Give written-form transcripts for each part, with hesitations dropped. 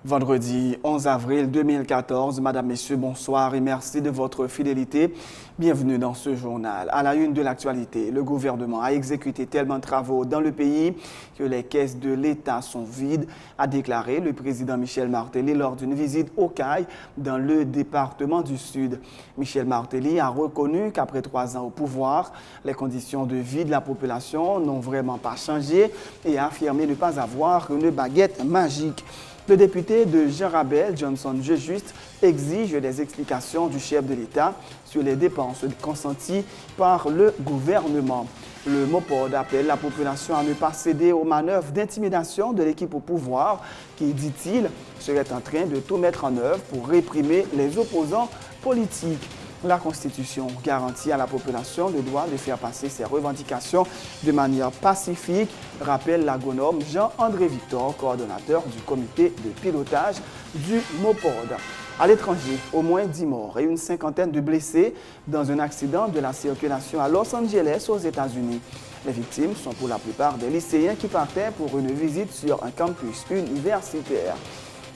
Vendredi 11 avril 2014, Madame, Messieurs, bonsoir et merci de votre fidélité. Bienvenue dans ce journal. À la une de l'actualité, le gouvernement a exécuté tellement de travaux dans le pays que les caisses de l'État sont vides, a déclaré le président Michel Martelly lors d'une visite au CAI dans le département du Sud. Michel Martelly a reconnu qu'après 3 ans au pouvoir, les conditions de vie de la population n'ont vraiment pas changé et a affirmé ne pas avoir une baguette magique. Le député de Jean Rabel, Johnson Juste, exige des explications du chef de l'État sur les dépenses consenties par le gouvernement. Le MOPOD appelle la population à ne pas céder aux manœuvres d'intimidation de l'équipe au pouvoir qui, dit-il, serait en train de tout mettre en œuvre pour réprimer les opposants politiques. La Constitution garantit à la population le droit de faire passer ses revendications de manière pacifique, rappelle l'agronome Jean-André Victor, coordonnateur du comité de pilotage du MOPOD. À l'étranger, au moins 10 morts et une cinquantaine de blessés dans un accident de la circulation à Los Angeles aux États-Unis. Les victimes sont pour la plupart des lycéens qui partaient pour une visite sur un campus universitaire.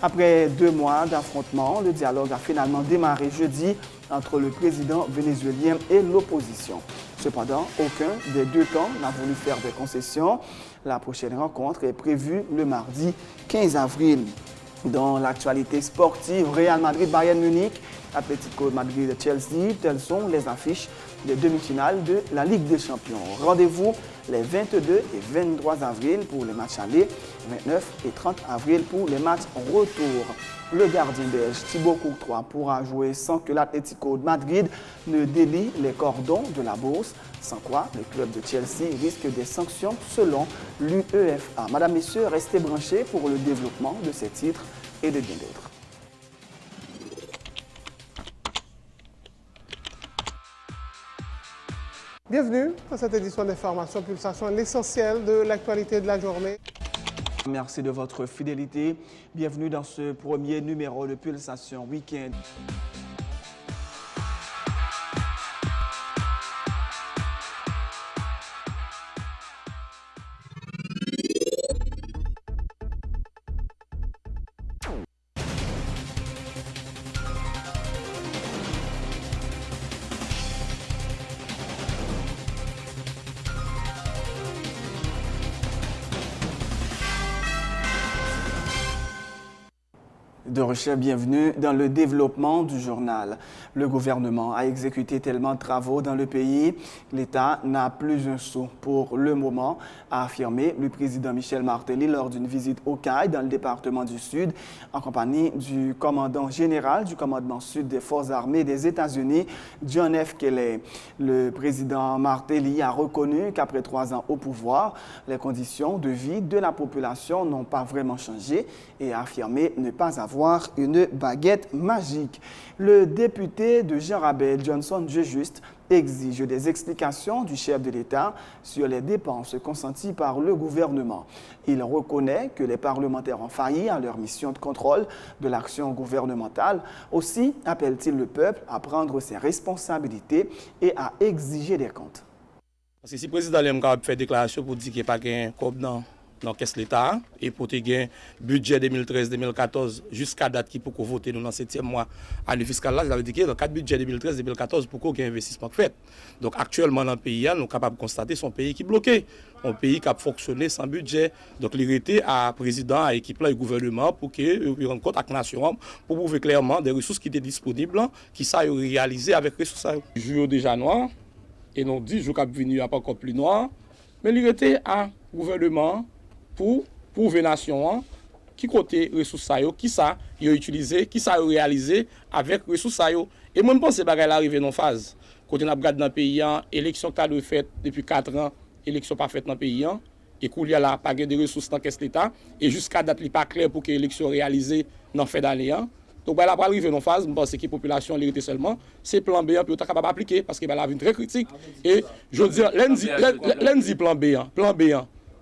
Après 2 mois d'affrontement, le dialogue a finalement démarré jeudi entre le président vénézuélien et l'opposition. Cependant, aucun des deux camps n'a voulu faire des concessions. La prochaine rencontre est prévue le mardi 15 avril. Dans l'actualité sportive, Real Madrid-Bayern Munich, Atlético Madrid-Chelsea, telles sont les affiches des demi-finales de la Ligue des Champions. Rendez-vous les 22 et 23 avril pour les matchs allés, 29 et 30 avril pour les matchs retour. Le gardien belge Thibaut Courtois pourra jouer sans que l'Atlético de Madrid ne délie les cordons de la bourse, sans quoi le club de Chelsea risque des sanctions selon l'UEFA. Madame, Messieurs, restez branchés pour le développement de ces titres et de bien d'autres. Bienvenue dans cette édition d'Information Pulsation, l'essentiel de l'actualité de la journée. Merci de votre fidélité. Bienvenue dans ce premier numéro de Pulsation Week-end. De recherche, bienvenue dans le développement du journal. Le gouvernement a exécuté tellement de travaux dans le pays, l'État n'a plus un sou pour le moment, a affirmé le président Michel Martelly lors d'une visite au CAI dans le département du Sud, en compagnie du commandant général du commandement sud des Forces armées des États-Unis, John F. Kelly. Le président Martelly a reconnu qu'après 3 ans au pouvoir, les conditions de vie de la population n'ont pas vraiment changé et a affirmé ne pas avoir une baguette magique. Le député de Jean Rabel, Johnson Juste, exige des explications du chef de l'État sur les dépenses consenties par le gouvernement. Il reconnaît que les parlementaires ont failli à leur mission de contrôle de l'action gouvernementale. Aussi appelle-t-il le peuple à prendre ses responsabilités et à exiger des comptes. Parce que si le président a fait déclaration pour dire qu'il n'y a pas de compte dans caisse l'État et pour te gagner budget 2013-2014 jusqu'à date qui pour voter nous dans le 7e mois année fiscale là, ça veut dire que dans 4 budget 2013-2014 pour qu'il y ait un investissement fait. Donc actuellement dans le pays, nous sommes capables de constater son pays qui est bloqué. Un pays qui a fonctionné sans budget. Donc l'hérité à président, à équipe là, et gouvernement pour qu'ils rendent compte à la nation pour prouver clairement des ressources qui étaient disponibles, qui sont réalisées avec les ressources. Jour déjà noir et non 10 jours qui venir pas encore plus noir. Mais l'hérité à gouvernement pour prouver nation qui côté ressources qui ça yo utilisé qui ça réalisé avec ressources et moi je pense que bagay arrivé dans phase côté n'a regardé dans pays élection qui a fait depuis 4 ans élection pas faite dans pays et qu'il y a là pas de ressources dans caisse l'État et jusqu'à date il pas clair pour que l'élection réalisée dans fin d'année donc là pas arrivé dans phase je pense que la population l'hérité seulement c'est plan B pour être capable d'appliquer parce que la vie très critique et je veux dire lundi plan B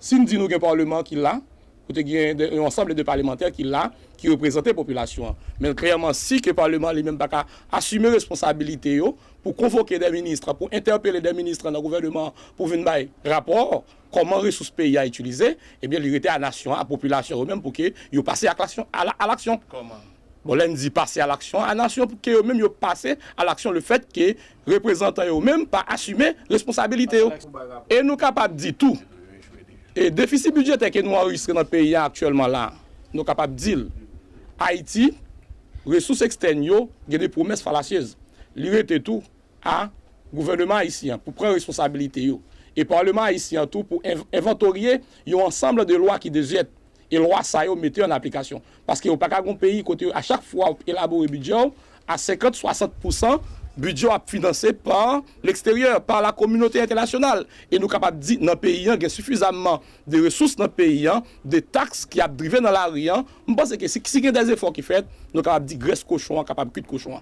si nous dit nous un parlement qui là Vous avez un ensemble de parlementaires qui représentent la population. Mais clairement, si le Parlement n'est même pas qu'à assumer la responsabilité pour convoquer des ministres, pour interpeller des ministres dans le gouvernement, pour venir faire un rapport, comment les ressources pays à utiliser, eh bien, il était à la nation, à la population eux-mêmes pour qu'ils passent à l'action. Comment? Bon, là, on dit passer à l'action, à la nation pour qu'eux-mêmes passent à l'action, le fait que les représentants eux-mêmes pas assumer la responsabilité. Et nous sommes capables de dire tout. Et le déficit budgétaire que nous enregistrons dans le pays actuellement là, nous sommes capables de dire Haïti, ressources externes, il y a des promesses fallacieuses. Il était tout à gouvernement haïtien pour prendre responsabilité. Et le Parlement haïtien tout pour inventorier un ensemble de lois qui déjettent. Et la loi, ça, mettez en application. Parce qu'il n'y a pas qu'un pays qui, à chaque fois, élabore le budget, à 50-60%, le budget est financé par l'extérieur, par la communauté internationale. Et nous sommes capables de dire dans le pays, il y a suffisamment de ressources dans le pays, des taxes qui ont drivé dans la rue. Je pense que si il y a des efforts qui sont faits, nous sommes capables de dire graisse cochon, capable de cuire cochon.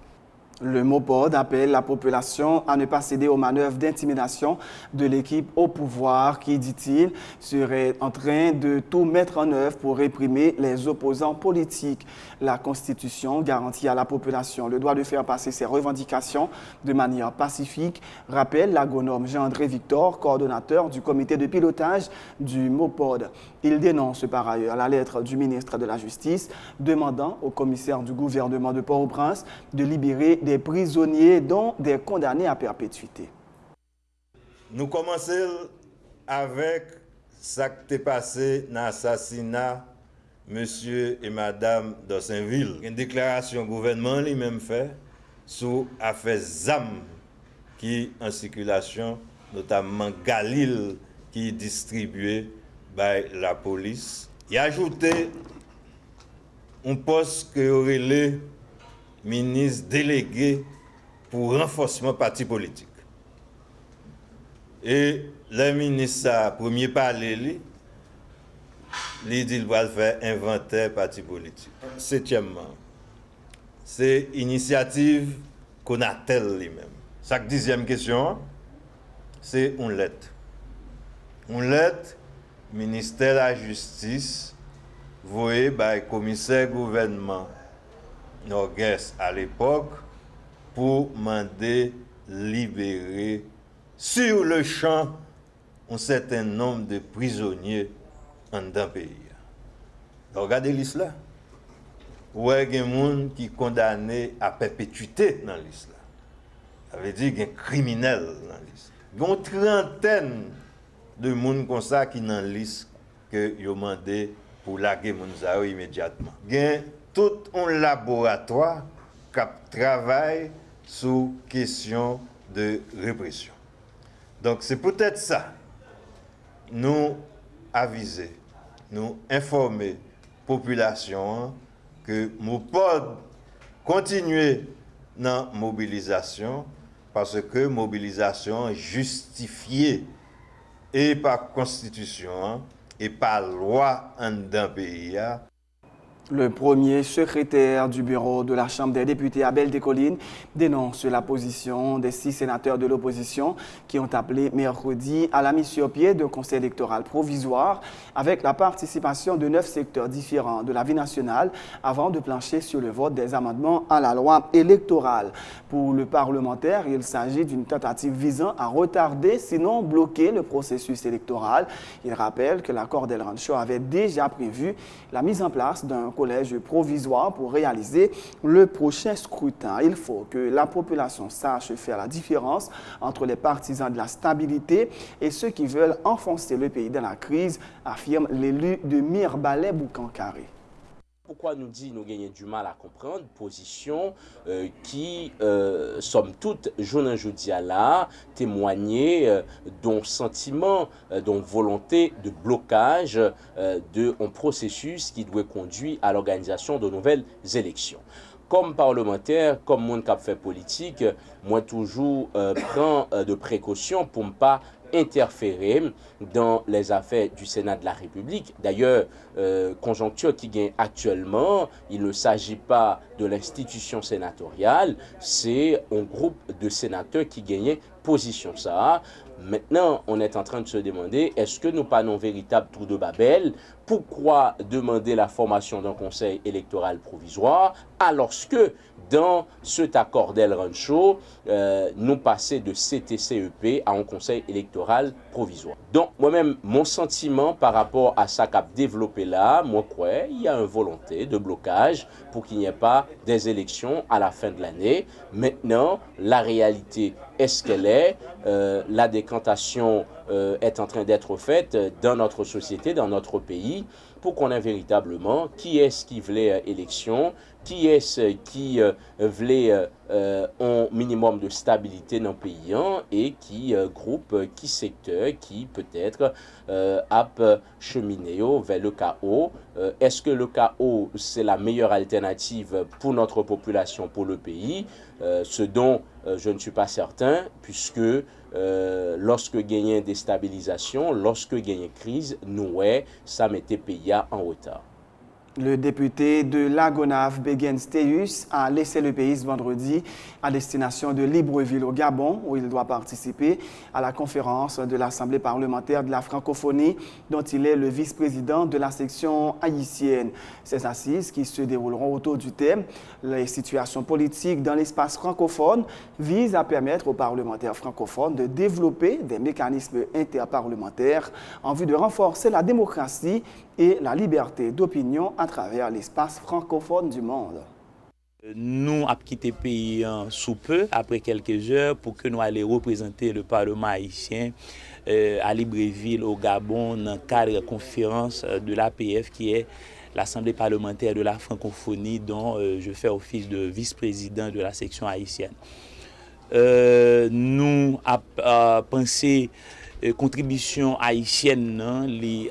Le MOPOD appelle la population à ne pas céder aux manœuvres d'intimidation de l'équipe au pouvoir qui, dit-il, serait en train de tout mettre en œuvre pour réprimer les opposants politiques. La Constitution garantit à la population le droit de faire passer ses revendications de manière pacifique, rappelle l'agronome Jean-André Victor, coordonnateur du comité de pilotage du MOPOD. Il dénonce par ailleurs la lettre du ministre de la Justice demandant au commissaire du gouvernement de Port-au-Prince de libérer des prisonniers dont des condamnés à perpétuité. Nous commençons avec ce qui est passé dans l'assassinat monsieur et madame d'Ossainville. Une déclaration gouvernement lui-même fait sur affaire ZAM qui en circulation, notamment Galil qui est distribué par la police. Il a ajouté un poste que aurait le ministre délégué pour renforcement parti politique. Et le ministre a premier parlé, il dit qu'il va faire inventaire parti politique. Septièmement, c'est initiative qu'on a telle lui-même. Chaque dixième question, c'est une lettre. Une lettre, ministère de la Justice, voyé par le commissaire gouvernement Norgues à l'époque, pour demander libérer sur le champ un certain nombre de prisonniers dans le pays. Donc, regardez l'islam. Où est-ce qu'il y a des gens qui sont condamnés à perpétuité dans l'islam? Ça veut dire qu'il y a des criminels dans l'islam. Il y a une trentaine de gens comme ça qui sont dans l'islam que ils ont demandé pour laguer les gens immédiatement. Il y a tout un laboratoire qui travaille sur question de répression. Donc c'est peut-être ça, nous aviser, nous informer la population que MOPOD continue dans la mobilisation parce que mobilisation justifiée et par constitution et par loi en d'un pays. Le premier secrétaire du bureau de la Chambre des députés, Abel Descollines, dénonce la position des 6 sénateurs de l'opposition qui ont appelé mercredi à la mise sur pied d'un conseil électoral provisoire avec la participation de 9 secteurs différents de la vie nationale avant de plancher sur le vote des amendements à la loi électorale. Pour le parlementaire, il s'agit d'une tentative visant à retarder, sinon bloquer le processus électoral. Il rappelle que l'accord d'El Rancho avait déjà prévu la mise en place d'un collège provisoire pour réaliser le prochain scrutin. Il faut que la population sache faire la différence entre les partisans de la stabilité et ceux qui veulent enfoncer le pays dans la crise, affirme l'élu de Mirbalais Boukankari. Pourquoi nous dit nous gagnons du mal à comprendre position qui, somme toute, journée jeudi à là, témoigner d'un sentiment, d'une volonté de blocage d'un processus qui doit conduire à l'organisation de nouvelles élections. Comme parlementaire, comme monde qui a fait politique, moi toujours prends de précautions pour ne pas interférer dans les affaires du Sénat de la République. D'ailleurs, conjoncture qui gagne actuellement, il ne s'agit pas de l'institution sénatoriale, c'est un groupe de sénateurs qui gagnait position ça. Maintenant, on est en train de se demander, est-ce que nous pas un véritable trou de Babel? Pourquoi demander la formation d'un conseil électoral provisoire alors que dans cet accord d'El Rancho, nous passons de CTCEP à un conseil électoral provisoire. Donc, moi-même, mon sentiment par rapport à ça qu'a développé là, moi, quoi, il y a une volonté de blocage pour qu'il n'y ait pas des élections à la fin de l'année. Maintenant, la réalité est-ce qu'elle est? La décantation est en train d'être faite dans notre société, dans notre pays, pour qu'on ait véritablement qui est-ce qui voulait élection, qui est-ce qui voulait un minimum de stabilité dans le pays et qui groupe, qui secteur, qui peut-être a cheminé vers le chaos. Est-ce que le chaos, c'est la meilleure alternative pour notre population, pour le pays? Ce dont je ne suis pas certain, puisque lorsque gagnait déstabilisation, lorsque gagnait crise, nous, ça mettait pays en retard. Le député de Lagonave, Beguen Steus, a laissé le pays ce vendredi à destination de Libreville au Gabon, où il doit participer à la conférence de l'Assemblée parlementaire de la francophonie, dont il est le vice-président de la section haïtienne. Ces assises, qui se dérouleront autour du thème « Les situations politiques dans l'espace francophone », visent à permettre aux parlementaires francophones de développer des mécanismes interparlementaires en vue de renforcer la démocratie et la liberté d'opinion à travers l'espace francophone du monde. Nous avons quitté le pays sous peu, après quelques heures, pour que nous allions représenter le Parlement haïtien à Libreville, au Gabon, dans le cadre de la conférence de l'APF, qui est l'Assemblée parlementaire de la francophonie, dont je fais office de vice-président de la section haïtienne. Nous avons pensé contribution haïtienne, les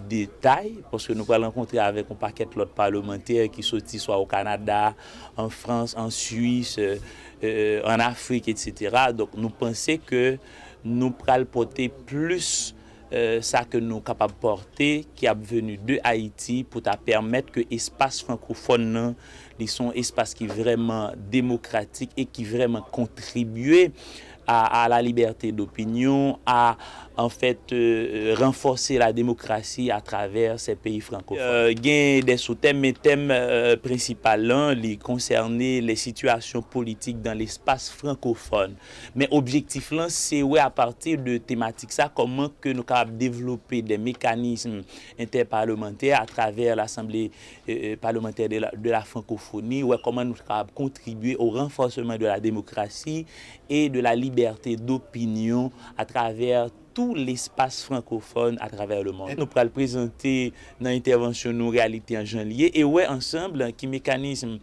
détails, parce que nous allons rencontrer avec un paquet d'autres parlementaires qui sortent soit au Canada, en France, en Suisse, en Afrique, etc. Donc nous pensons que nous allons porter plus ça que nous sommes capables de porter, qui est venu de Haïti, pour permettre que l'espace francophone soit un espace qui est vraiment démocratique et qui vraiment contribue à la liberté d'opinion, à en fait renforcer la démocratie à travers ces pays francophones. Il y a des sous-thèmes, mais thème principal qui concernent les situations politiques dans l'espace francophone. Mais l'objectif là, c'est à partir de thématiques ça, comment que nous capables développer des mécanismes interparlementaires à travers l'Assemblée parlementaire de la francophonie, comment nous capables contribuer au renforcement de la démocratie et de la liberté d'opinion à travers tout l'espace francophone à travers le monde. Nous pourrons le présenter dans l'intervention de réalité en janvier et ensemble qui mécanisme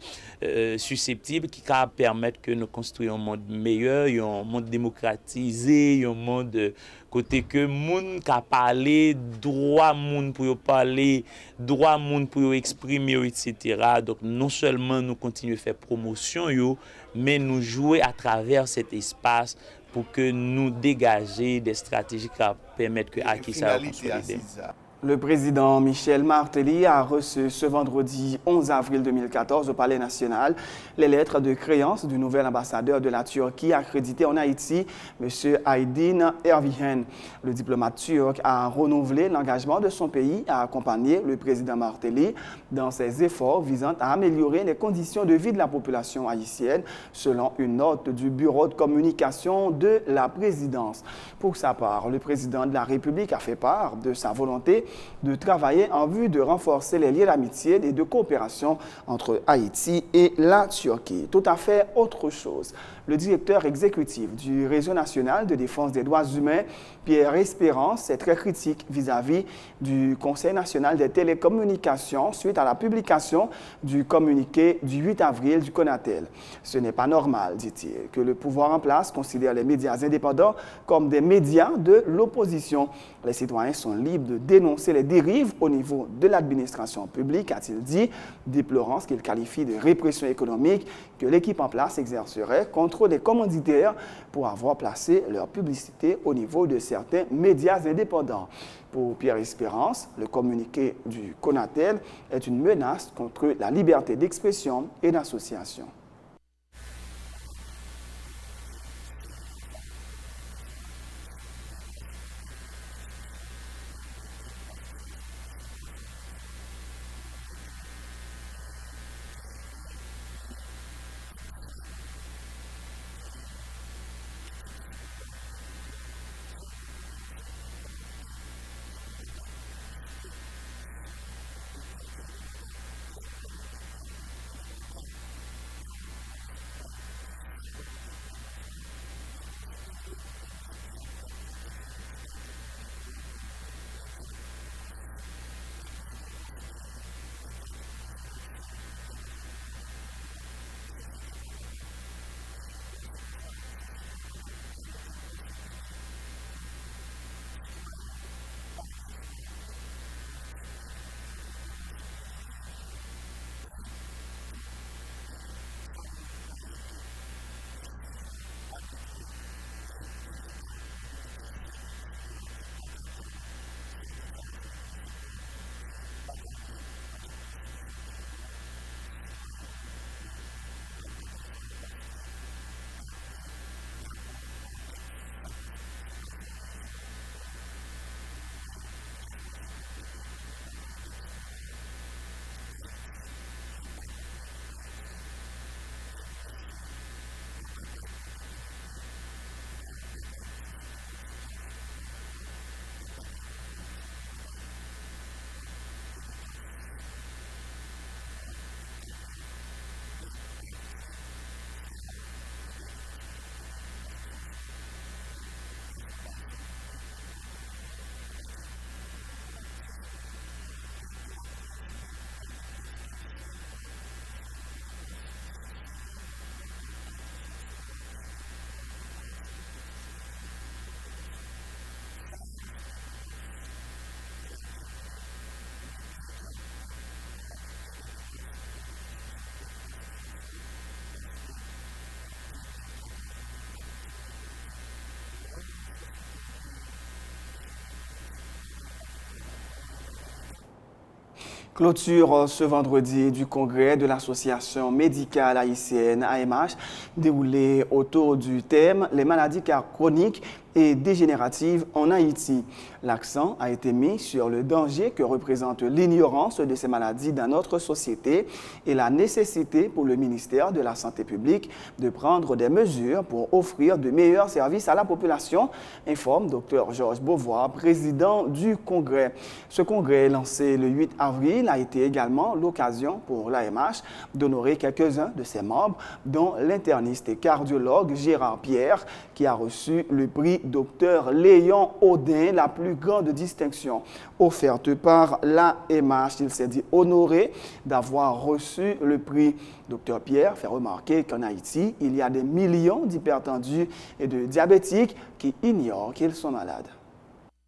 susceptible qui va permettre que nous construisons un monde meilleur, un monde démocratisé, un monde côté que monde qui parler droit monde pour parler, droit monde pour exprimer, etc. Donc non seulement nous continuons à faire promotion mais nous jouer à travers cet espace pour que nous dégager des stratégies qui permettent que Aki ça consolider. Le président Michel Martelly a reçu ce vendredi 11 avril 2014 au Palais national les lettres de créance du nouvel ambassadeur de la Turquie accrédité en Haïti, M. Aydin Ervihen. Le diplomate turc a renouvelé l'engagement de son pays à accompagner le président Martelly dans ses efforts visant à améliorer les conditions de vie de la population haïtienne, selon une note du Bureau de communication de la présidence. Pour sa part, le président de la République a fait part de sa volonté de travailler en vue de renforcer les liens d'amitié et de coopération entre Haïti et la Turquie. Tout à fait autre chose. Le directeur exécutif du Réseau national de défense des droits humains, Pierre Espérance, est très critique vis-à-vis du Conseil national des télécommunications suite à la publication du communiqué du 8 avril du CONATEL. Ce n'est pas normal, dit-il, que le pouvoir en place considère les médias indépendants comme des médias de l'opposition. Les citoyens sont libres de dénoncer les dérives au niveau de l'administration publique, a-t-il dit, déplorant ce qu'il qualifie de répression économique que l'équipe en place exercerait contre contre des commanditaires pour avoir placé leur publicité au niveau de certains médias indépendants. Pour Pierre Espérance, le communiqué du CONATEL est une menace contre la liberté d'expression et d'association. Clôture ce vendredi du congrès de l'Association médicale haïtienne AMH, déroulé autour du thème « Les maladies chroniques et dégénératives en Haïti ». L'accent a été mis sur le danger que représente l'ignorance de ces maladies dans notre société et la nécessité pour le ministère de la Santé publique de prendre des mesures pour offrir de meilleurs services à la population, informe Dr Georges Beauvoir, président du congrès. Ce congrès, lancé le 8 avril, a été également l'occasion pour l'AMH d'honorer quelques-uns de ses membres, dont l'interniste et cardiologue Gérard Pierre, qui a reçu le prix Dr Léon Audin, la plus grande distinction offerte par l'AMH. Il s'est dit honoré d'avoir reçu le prix. Dr Pierre fait remarquer qu'en Haïti, il y a des millions d'hypertendus et de diabétiques qui ignorent qu'ils sont malades.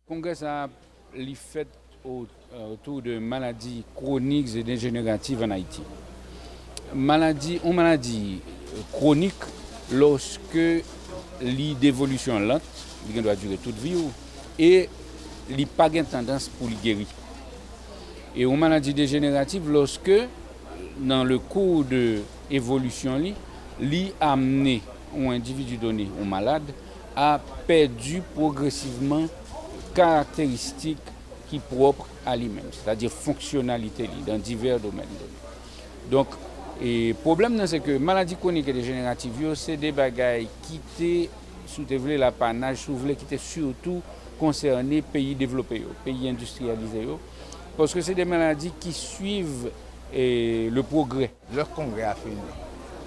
Le congrès a fait autour de maladies chroniques et dégénératives en Haïti. Une maladie chronique, lorsque l'évolution lente, il doit durer toute vie, et il n'y a pas de tendance pour le guérir. Et une maladie dégénérative, lorsque, dans le cours de l'évolution, il a amené un individu donné, un malade, a perdu progressivement caractéristiques qui sont propres à lui-même, c'est-à-dire fonctionnalité dans divers domaines. Donc, le problème, c'est que maladie chronique et dégénérative, c'est des bagailles qui étaient sous l'apanage, qui étaient surtout concernés pays développés, pays industrialisés, parce que c'est des maladies qui suivent le progrès. Le congrès a fini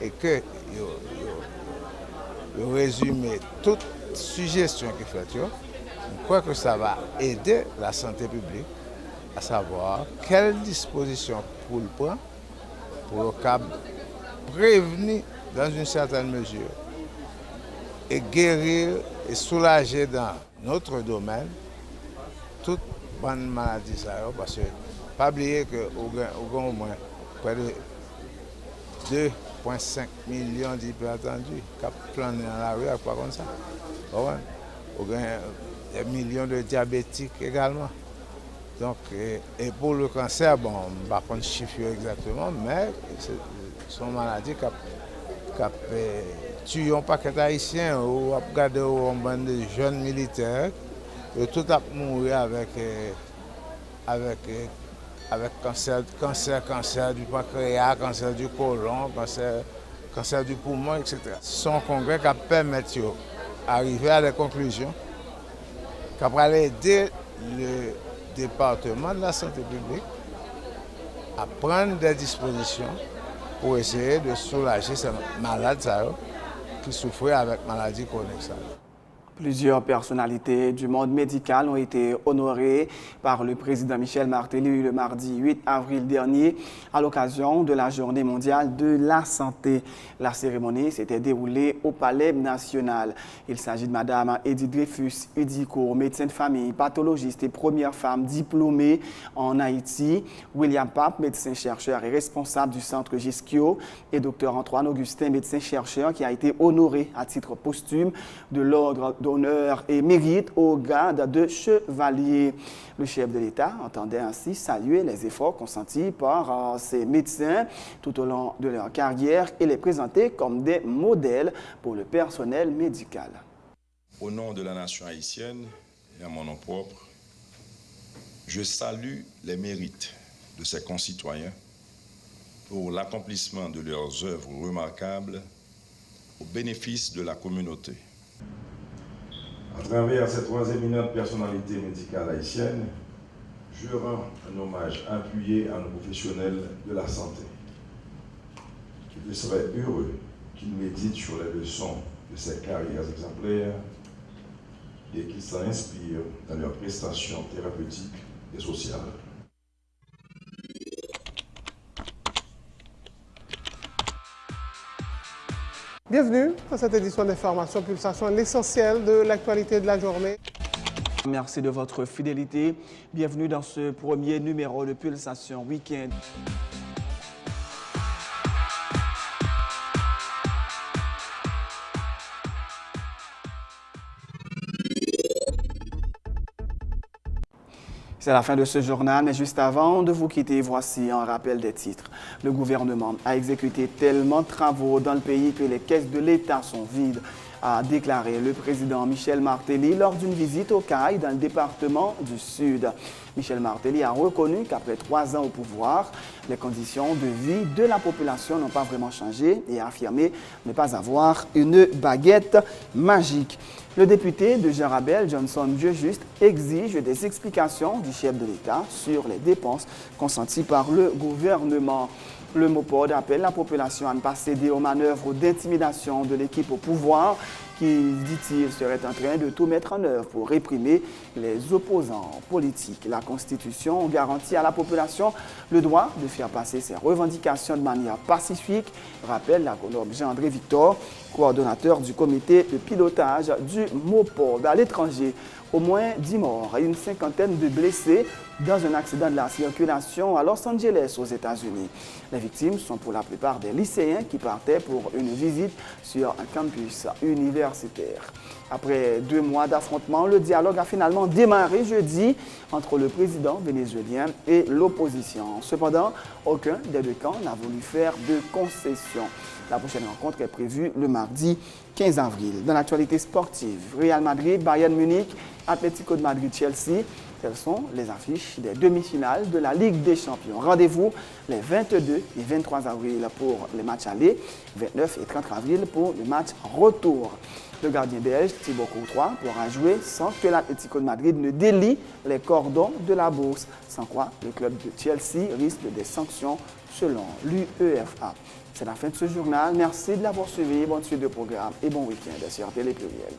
et que résumer toute suggestion qui fait, je crois que ça va aider la santé publique à savoir quelles dispositions pour le prendre pour prévenir dans une certaine mesure et guérir et soulager dans notre domaine toute bonne maladie. Parce que pas oublier qu'au moins près de 1,5 million d'hypertendus qui planent dans la rue, pas comme ça. Ou bien des millions de diabétiques également. Donc, et pour le cancer, bon, je ne vais pas prendre le chiffre exactement, mais c'est une maladie qui tue un paquet d'Haïtiens ou regarder un bande de jeunes militaires, et tout a mouru avec cancer du pancréas, cancer du côlon, cancer du poumon, etc. Son congrès qui permet d'arriver à des conclusions, qui va aider le département de la santé publique à prendre des dispositions pour essayer de soulager ces malades qui souffraient avec maladie chronique. Plusieurs personnalités du monde médical ont été honorées par le président Michel Martelly le mardi 8 avril dernier à l'occasion de la Journée mondiale de la santé. La cérémonie s'était déroulée au Palais national. Il s'agit de Mme Edith Dreyfus Udiko, médecin de famille, pathologiste et première femme diplômée en Haïti, William Pape, médecin-chercheur et responsable du centre Giskio, et Dr Antoine Augustin, médecin-chercheur qui a été honoré à titre posthume de l'ordre d'honneur et mérite au grade de chevalier. Le chef de l'État entendait ainsi saluer les efforts consentis par ces médecins tout au long de leur carrière et les présenter comme des modèles pour le personnel médical. Au nom de la nation haïtienne et à mon nom propre, je salue les mérites de ses concitoyens pour l'accomplissement de leurs œuvres remarquables au bénéfice de la communauté. À travers ces trois éminentes personnalités médicales haïtiennes, je rends un hommage appuyé à nos professionnels de la santé. Je serais heureux qu'ils méditent sur les leçons de ces carrières exemplaires et qu'ils s'en inspirent dans leurs prestations thérapeutiques et sociales. Bienvenue dans cette édition d'Information Pulsation, l'essentiel de l'actualité de la journée. Merci de votre fidélité. Bienvenue dans ce premier numéro de Pulsation Week-end. C'est la fin de ce journal, mais juste avant de vous quitter, voici un rappel des titres. Le gouvernement a exécuté tellement de travaux dans le pays que les caisses de l'État sont vides, a déclaré le président Michel Martelly lors d'une visite au CAI dans le département du Sud. Michel Martelly a reconnu qu'après 3 ans au pouvoir, les conditions de vie de la population n'ont pas vraiment changé et a affirmé ne pas avoir une baguette magique. Le député de Jarabel, Johnson Dieu-Juste, exige des explications du chef de l'État sur les dépenses consenties par le gouvernement. Le MOPOD appelle la population à ne pas céder aux manœuvres d'intimidation de l'équipe au pouvoir qui, dit-il, serait en train de tout mettre en œuvre pour réprimer les opposants politiques. La Constitution garantit à la population le droit de faire passer ses revendications de manière pacifique, rappelle l'agronome Jean-André Victor, coordonnateur du comité de pilotage du MOPOD. À l'étranger, au moins 10 morts et une cinquantaine de blessés dans un accident de la circulation à Los Angeles, aux États-Unis. Les victimes sont pour la plupart des lycéens qui partaient pour une visite sur un campus universitaire. Après 2 mois d'affrontement, le dialogue a finalement démarré jeudi entre le président vénézuélien et l'opposition. Cependant, aucun des deux camps n'a voulu faire de concessions. La prochaine rencontre est prévue le mardi 15 avril. Dans l'actualité sportive, Real Madrid, Bayern Munich, Atlético de Madrid, Chelsea, telles sont les affiches des demi-finales de la Ligue des Champions. Rendez-vous les 22 et 23 avril pour les matchs allés, 29 et 30 avril pour le match retour. Le gardien belge, Thibaut Courtois, pourra jouer sans que l'Atlético de Madrid ne délie les cordons de la bourse, sans quoi le club de Chelsea risque des sanctions selon l'UEFA. C'est la fin de ce journal. Merci de l'avoir suivi. Bonne suite de programme et bon week-end sur Télé Pluriel.